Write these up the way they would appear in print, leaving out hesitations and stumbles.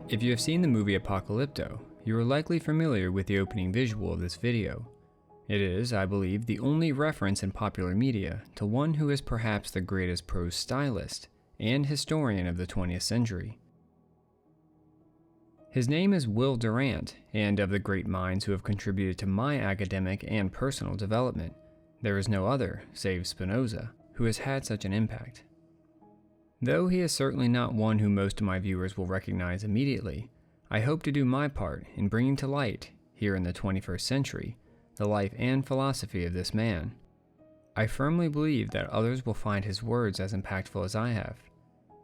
If you have seen the movie Apocalypto, you are likely familiar with the opening visual of this video. It is, I believe, the only reference in popular media to one who is perhaps the greatest prose stylist and historian of the 20th century. His name is Will Durant, and of the great minds who have contributed to my academic and personal development, there is no other, save Spinoza, who has had such an impact. Though he is certainly not one who most of my viewers will recognize immediately, I hope to do my part in bringing to light, here in the 21st century, the life and philosophy of this man. I firmly believe that others will find his words as impactful as I have,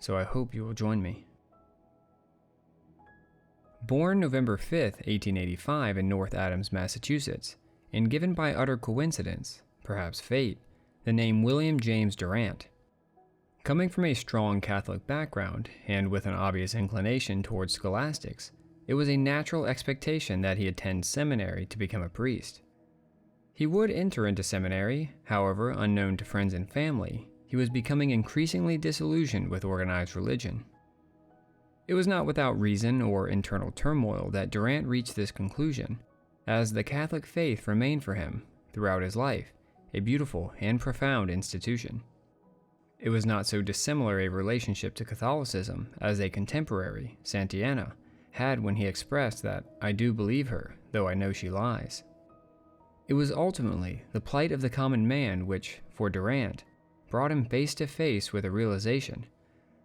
so I hope you will join me. Born November 5, 1885 in North Adams, Massachusetts, and given by utter coincidence, perhaps fate, the name William James Durant. Coming from a strong Catholic background, and with an obvious inclination towards scholastics, it was a natural expectation that he attend seminary to become a priest. He would enter into seminary, however, unknown to friends and family, he was becoming increasingly disillusioned with organized religion. It was not without reason or internal turmoil that Durant reached this conclusion, as the Catholic faith remained for him, throughout his life, a beautiful and profound institution. It was not so dissimilar a relationship to Catholicism as a contemporary, Santayana, had when he expressed that, "I do believe her, though I know she lies." It was ultimately the plight of the common man which, for Durant, brought him face to face with a realization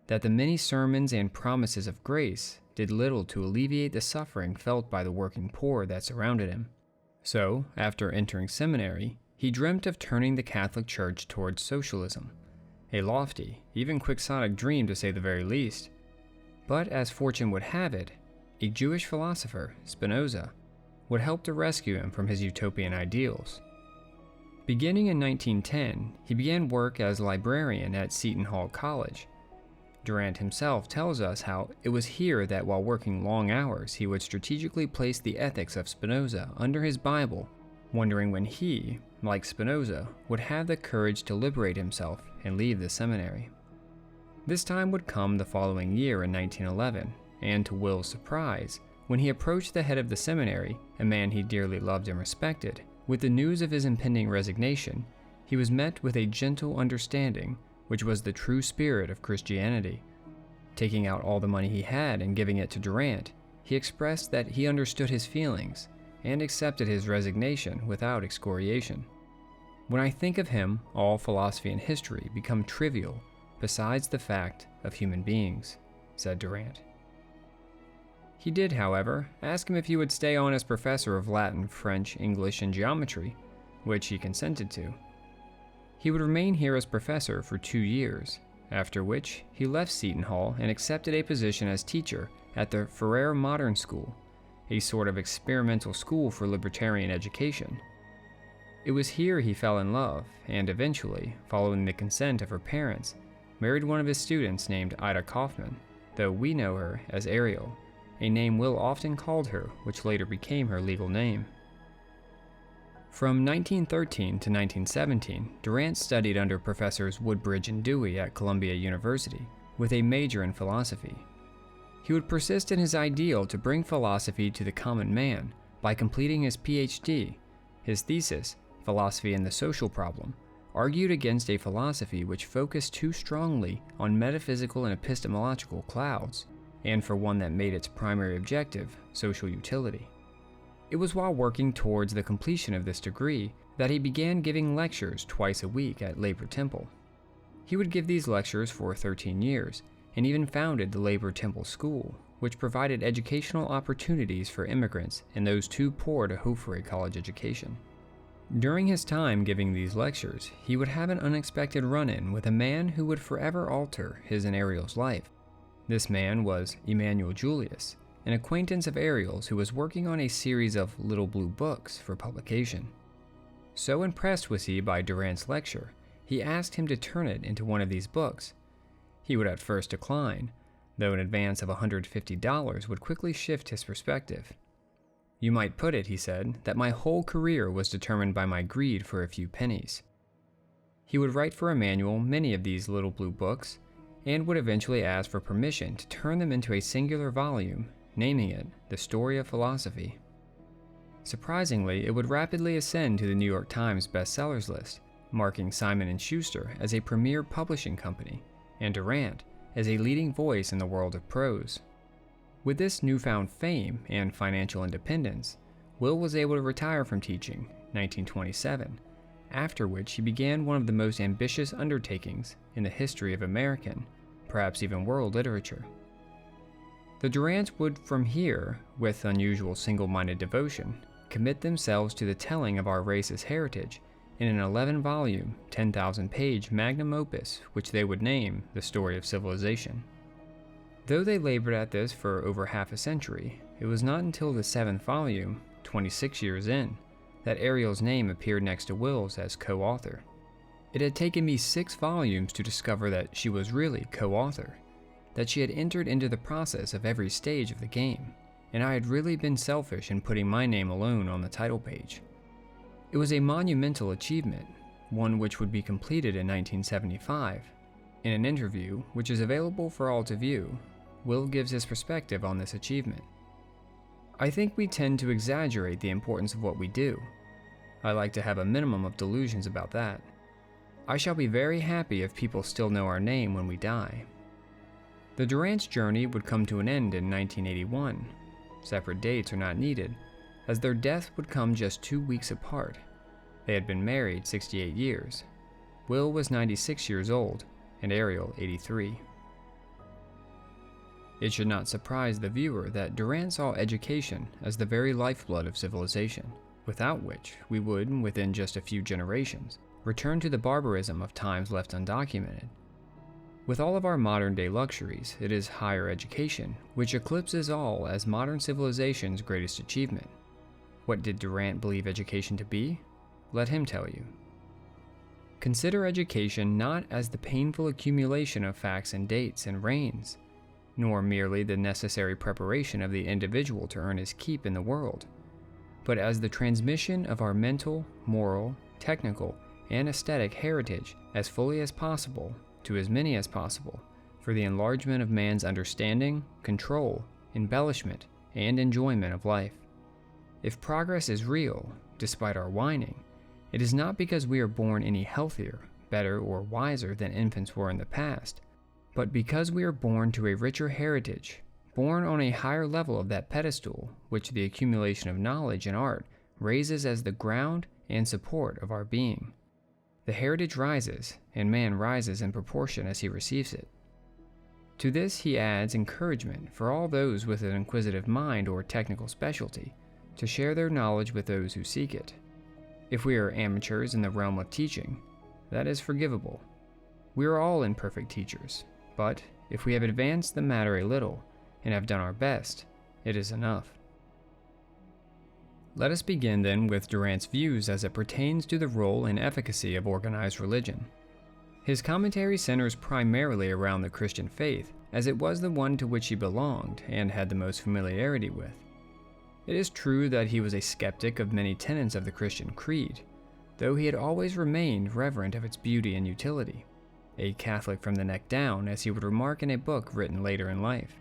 that the many sermons and promises of grace did little to alleviate the suffering felt by the working poor that surrounded him. So, after entering seminary, he dreamt of turning the Catholic Church towards socialism, a lofty, even quixotic dream to say the very least. But as fortune would have it, a Jewish philosopher, Spinoza, would help to rescue him from his utopian ideals. Beginning in 1910, he began work as librarian at Seton Hall College. Durant himself tells us how it was here that while working long hours he would strategically place the ethics of Spinoza under his Bible, wondering when he, like Spinoza, would have the courage to liberate himself and leave the seminary. This time would come the following year in 1911, and to Will's surprise, when he approached the head of the seminary, a man he dearly loved and respected, with the news of his impending resignation, he was met with a gentle understanding, which was the true spirit of Christianity. Taking out all the money he had and giving it to Durant, he expressed that he understood his feelings and accepted his resignation without excoriation. When I think of him, all philosophy and history become trivial besides the fact of human beings, said Durant. He did, however, ask him if he would stay on as professor of Latin, French, English, and geometry, which he consented to. He would remain here as professor for 2 years, after which he left Seton Hall and accepted a position as teacher at the Ferrer Modern School, a sort of experimental school for libertarian education. It was here he fell in love, and eventually, following the consent of her parents, married one of his students named Ida Kaufman, though we know her as Ariel, a name Will often called her, which later became her legal name. From 1913 to 1917, Durant studied under Professors Woodbridge and Dewey at Columbia University, with a major in philosophy. He would persist in his ideal to bring philosophy to the common man by completing his PhD. His thesis, Philosophy and the Social Problem, argued against a philosophy which focused too strongly on metaphysical and epistemological clouds, and for one that made its primary objective social utility. It was while working towards the completion of this degree that he began giving lectures twice a week at Labor Temple. He would give these lectures for 13 years, and even founded the Labor Temple School, which provided educational opportunities for immigrants and those too poor to hope for a college education. During his time giving these lectures, he would have an unexpected run-in with a man who would forever alter his and Ariel's life. This man was Emmanuel Julius, an acquaintance of Ariel's who was working on a series of little blue books for publication. So impressed was he by Durant's lecture, he asked him to turn it into one of these books. He would at first decline, though an advance of $150 would quickly shift his perspective. "You might put it," he said, "that my whole career was determined by my greed for a few pennies." He would write for Emmanuel many of these little blue books, and would eventually ask for permission to turn them into a singular volume, naming it The Story of Philosophy. Surprisingly, it would rapidly ascend to the New York Times bestsellers list, marking Simon & Schuster as a premier publishing company, and Durant as a leading voice in the world of prose. With this newfound fame and financial independence, Will was able to retire from teaching, 1927, after which he began one of the most ambitious undertakings in the history of American, perhaps even world literature. The Durants would from here, with unusual single-minded devotion, commit themselves to the telling of our race's heritage in an 11-volume, 10,000-page magnum opus which they would name The Story of Civilization. Though they labored at this for over half a century, it was not until the 7th volume, 26 years in, that Ariel's name appeared next to Will's as co-author. It had taken me 6 volumes to discover that she was really co-author, that she had entered into the process of every stage of the game, and I had really been selfish in putting my name alone on the title page. It was a monumental achievement, one which would be completed in 1975. In an interview, which is available for all to view, Will gives his perspective on this achievement. I think we tend to exaggerate the importance of what we do. I like to have a minimum of delusions about that. I shall be very happy if people still know our name when we die. The Durants' journey would come to an end in 1981. Separate dates are not needed, as their death would come just 2 weeks apart. They had been married 68 years. Will was 96 years old, and Ariel 83. It should not surprise the viewer that Durant saw education as the very lifeblood of civilization, without which we would, within just a few generations, return to the barbarism of times left undocumented. With all of our modern-day luxuries, it is higher education which eclipses all as modern civilization's greatest achievement. What did Durant believe education to be? Let him tell you. Consider education not as the painful accumulation of facts and dates and reigns, nor merely the necessary preparation of the individual to earn his keep in the world, but as the transmission of our mental, moral, technical, and aesthetic heritage as fully as possible to as many as possible for the enlargement of man's understanding, control, embellishment, and enjoyment of life. If progress is real, despite our whining, it is not because we are born any healthier, better, or wiser than infants were in the past, but because we are born to a richer heritage, born on a higher level of that pedestal which the accumulation of knowledge and art raises as the ground and support of our being. The heritage rises, and man rises in proportion as he receives it. To this he adds encouragement for all those with an inquisitive mind or technical specialty, to share their knowledge with those who seek it. If we are amateurs in the realm of teaching, that is forgivable. We are all imperfect teachers, but if we have advanced the matter a little and have done our best, it is enough. Let us begin then with Durant's views as it pertains to the role and efficacy of organized religion. His commentary centers primarily around the Christian faith, as it was the one to which he belonged and had the most familiarity with. It is true that he was a skeptic of many tenets of the Christian creed, though he had always remained reverent of its beauty and utility, a Catholic from the neck down, as he would remark in a book written later in life.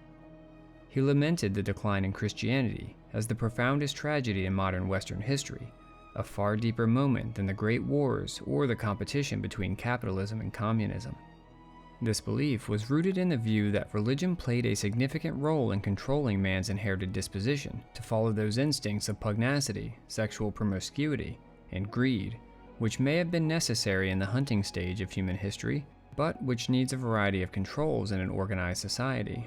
He lamented the decline in Christianity as the profoundest tragedy in modern Western history, a far deeper moment than the Great Wars or the competition between capitalism and communism. This belief was rooted in the view that religion played a significant role in controlling man's inherited disposition to follow those instincts of pugnacity, sexual promiscuity, and greed, which may have been necessary in the hunting stage of human history, but which needs a variety of controls in an organized society.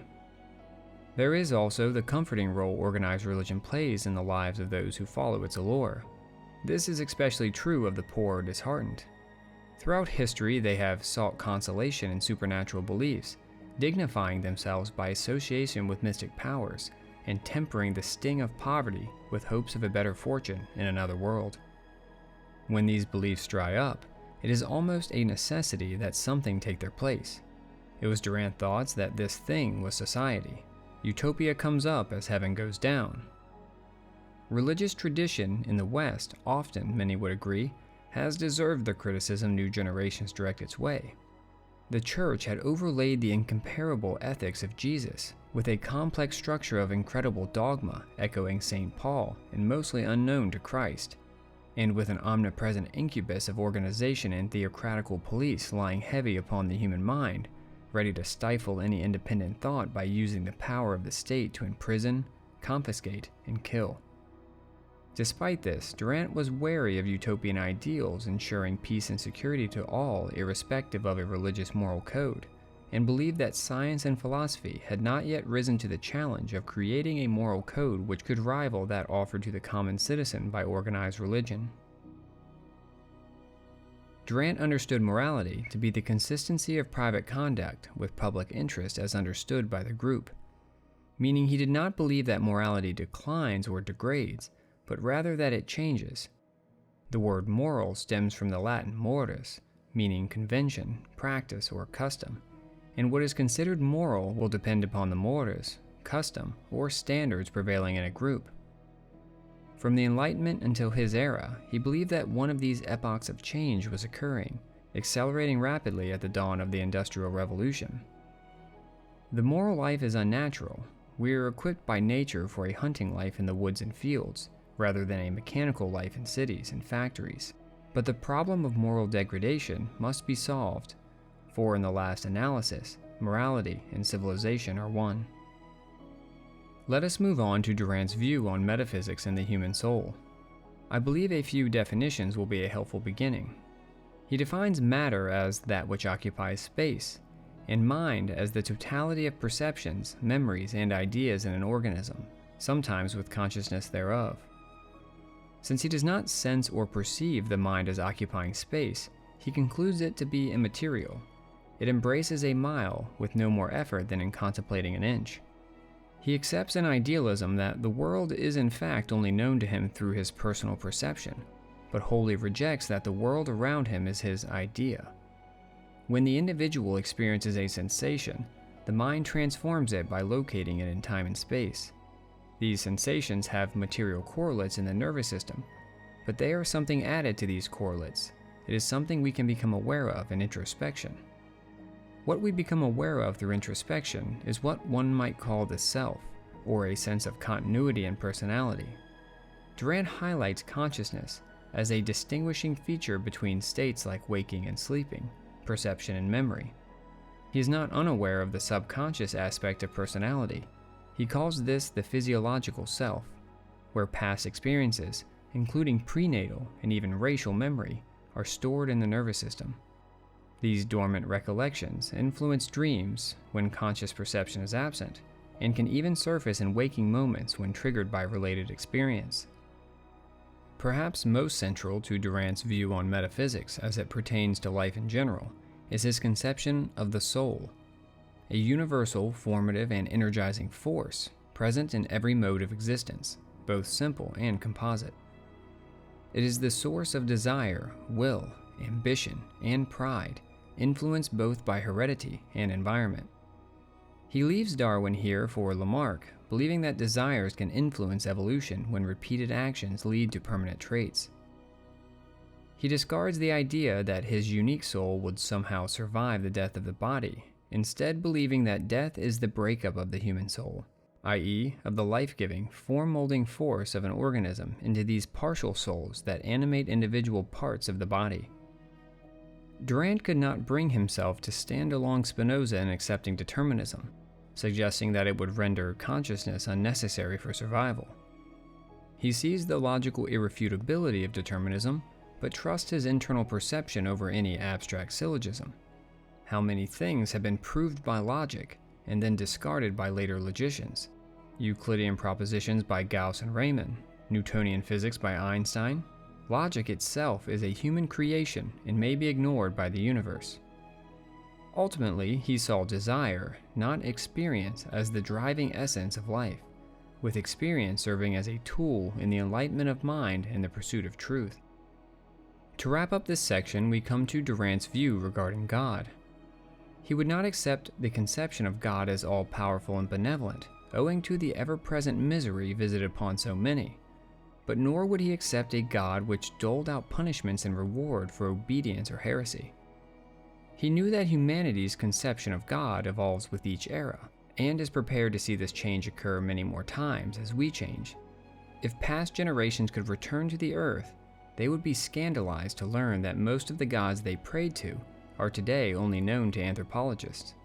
There is also the comforting role organized religion plays in the lives of those who follow its allure. This is especially true of the poor or disheartened. Throughout history, they have sought consolation in supernatural beliefs, dignifying themselves by association with mystic powers, and tempering the sting of poverty with hopes of a better fortune in another world. When these beliefs dry up, it is almost a necessity that something take their place. It was Durant thoughts that this thing was society. Utopia comes up as heaven goes down. Religious tradition in the West often, many would agree, has deserved the criticism new generations direct its way. The Church had overlaid the incomparable ethics of Jesus with a complex structure of incredible dogma echoing St. Paul and mostly unknown to Christ, and with an omnipresent incubus of organization and theocratical police lying heavy upon the human mind, ready to stifle any independent thought by using the power of the state to imprison, confiscate, and kill. Despite this, Durant was wary of utopian ideals ensuring peace and security to all irrespective of a religious moral code, and believed that science and philosophy had not yet risen to the challenge of creating a moral code which could rival that offered to the common citizen by organized religion. Durant understood morality to be the consistency of private conduct with public interest as understood by the group, meaning he did not believe that morality declines or degrades, but rather that it changes. The word moral stems from the Latin morus, meaning convention, practice, or custom, and what is considered moral will depend upon the morus, custom, or standards prevailing in a group. From the Enlightenment until his era, he believed that one of these epochs of change was occurring, accelerating rapidly at the dawn of the Industrial Revolution. The moral life is unnatural. We are equipped by nature for a hunting life in the woods and fields, rather than a mechanical life in cities and factories. But the problem of moral degradation must be solved, for in the last analysis, morality and civilization are one. Let us move on to Durant's view on metaphysics and the human soul. I believe a few definitions will be a helpful beginning. He defines matter as that which occupies space, and mind as the totality of perceptions, memories, and ideas in an organism, sometimes with consciousness thereof. Since he does not sense or perceive the mind as occupying space, he concludes it to be immaterial. It embraces a mile with no more effort than in contemplating an inch. He accepts an idealism that the world is in fact only known to him through his personal perception, but wholly rejects that the world around him is his idea. When the individual experiences a sensation, the mind transforms it by locating it in time and space. These sensations have material correlates in the nervous system, but they are something added to these correlates. It is something we can become aware of in introspection. What we become aware of through introspection is what one might call the self, or a sense of continuity and personality. Durant highlights consciousness as a distinguishing feature between states like waking and sleeping, perception and memory. He is not unaware of the subconscious aspect of personality. He calls this the physiological self, where past experiences, including prenatal and even racial memory, are stored in the nervous system. These dormant recollections influence dreams when conscious perception is absent, and can even surface in waking moments when triggered by related experience. Perhaps most central to Durant's view on metaphysics as it pertains to life in general is his conception of the soul, a universal, formative, and energizing force present in every mode of existence, both simple and composite. It is the source of desire, will, ambition, and pride, influenced both by heredity and environment. He leaves Darwin here for Lamarck, believing that desires can influence evolution when repeated actions lead to permanent traits. He discards the idea that his unique soul would somehow survive the death of the body, instead believing that death is the breakup of the human soul, i.e., of the life-giving, form-molding force of an organism into these partial souls that animate individual parts of the body. Durant could not bring himself to stand along Spinoza in accepting determinism, suggesting that it would render consciousness unnecessary for survival. He sees the logical irrefutability of determinism, but trusts his internal perception over any abstract syllogism. How many things have been proved by logic and then discarded by later logicians? Euclidean propositions by Gauss and Riemann, Newtonian physics by Einstein. Logic itself is a human creation and may be ignored by the universe. Ultimately, he saw desire, not experience, as the driving essence of life, with experience serving as a tool in the enlightenment of mind and the pursuit of truth. To wrap up this section, we come to Durant's view regarding God. He would not accept the conception of God as all-powerful and benevolent, owing to the ever-present misery visited upon so many. But nor would he accept a God which doled out punishments in reward for obedience or heresy. He knew that humanity's conception of God evolves with each era, and is prepared to see this change occur many more times as we change. If past generations could return to the earth, they would be scandalized to learn that most of the gods they prayed to are today only known to anthropologists.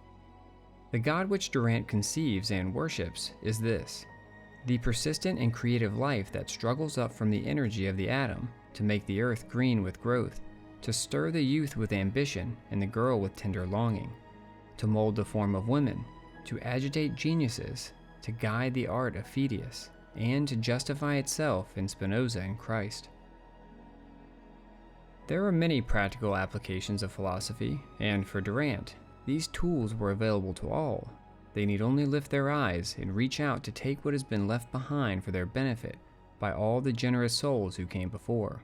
The God which Durant conceives and worships is this: the persistent and creative life that struggles up from the energy of the atom to make the earth green with growth, to stir the youth with ambition and the girl with tender longing, to mold the form of women, to agitate geniuses, to guide the art of Phidias, and to justify itself in Spinoza and Christ. There are many practical applications of philosophy, and for Durant, these tools were available to all. They need only lift their eyes and reach out to take what has been left behind for their benefit by all the generous souls who came before.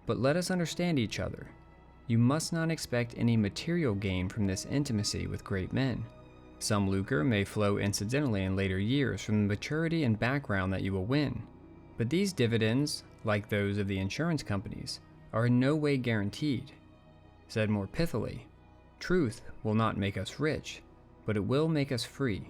But let us understand each other. You must not expect any material gain from this intimacy with great men. Some lucre may flow incidentally in later years from the maturity and background that you will win, but these dividends, like those of the insurance companies, are in no way guaranteed. Said more pithily, truth will not make us rich, but it will make us free.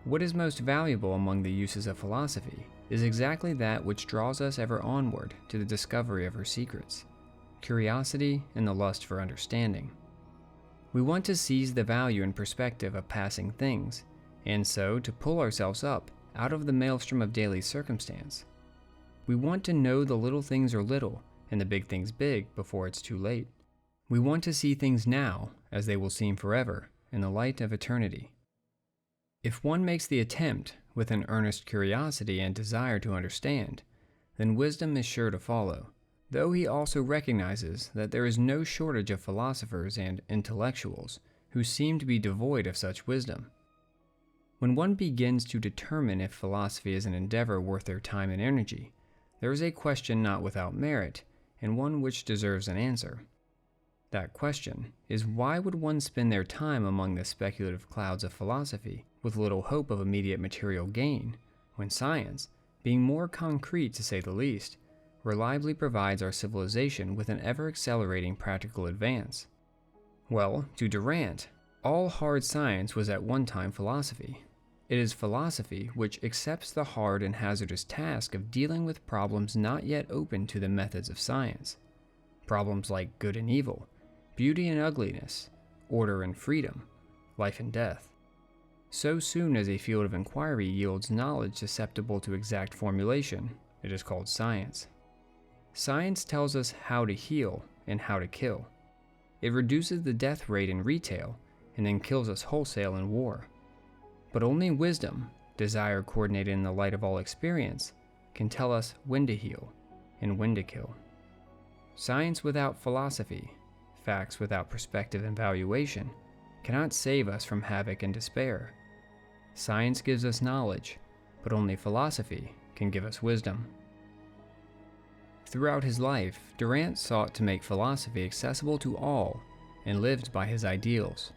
What is most valuable among the uses of philosophy is exactly that which draws us ever onward to the discovery of her secrets: curiosity and the lust for understanding. We want to seize the value and perspective of passing things, and so to pull ourselves up out of the maelstrom of daily circumstance. We want to know the little things are little and the big things big before it's too late. We want to see things now as they will seem forever in the light of eternity. If one makes the attempt with an earnest curiosity and desire to understand, then wisdom is sure to follow, though he also recognizes that there is no shortage of philosophers and intellectuals who seem to be devoid of such wisdom. When one begins to determine if philosophy is an endeavor worth their time and energy, there is a question not without merit, and one which deserves an answer. That question is, why would one spend their time among the speculative clouds of philosophy with little hope of immediate material gain, when science, being more concrete to say the least, reliably provides our civilization with an ever-accelerating practical advance? Well, to Durant, all hard science was at one time philosophy. It is philosophy which accepts the hard and hazardous task of dealing with problems not yet open to the methods of science. Problems like good and evil, beauty and ugliness, order and freedom, life and death. So soon as a field of inquiry yields knowledge susceptible to exact formulation, it is called science. Science tells us how to heal and how to kill. It reduces the death rate in retail and then kills us wholesale in war. But only wisdom, desire coordinated in the light of all experience, can tell us when to heal and when to kill. Science without philosophy, facts without perspective and valuation, cannot save us from havoc and despair. Science gives us knowledge, but only philosophy can give us wisdom. Throughout his life, Durant sought to make philosophy accessible to all and lived by his ideals,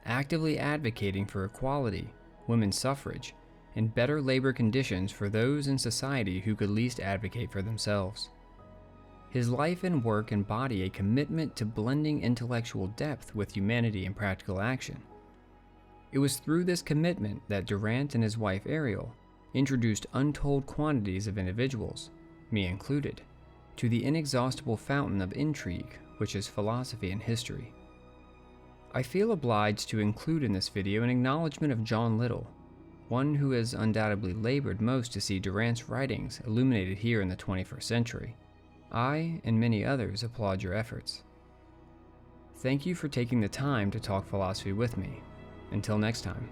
actively advocating for equality, women's suffrage, and better labor conditions for those in society who could least advocate for themselves. His life and work embody a commitment to blending intellectual depth with humanity in practical action. It was through this commitment that Durant and his wife Ariel introduced untold quantities of individuals, me included, to the inexhaustible fountain of intrigue, which is philosophy and history. I feel obliged to include in this video an acknowledgement of John Little, one who has undoubtedly labored most to see Durant's writings illuminated here in the 21st century. I and many others applaud your efforts. Thank you for taking the time to talk philosophy with me. Until next time.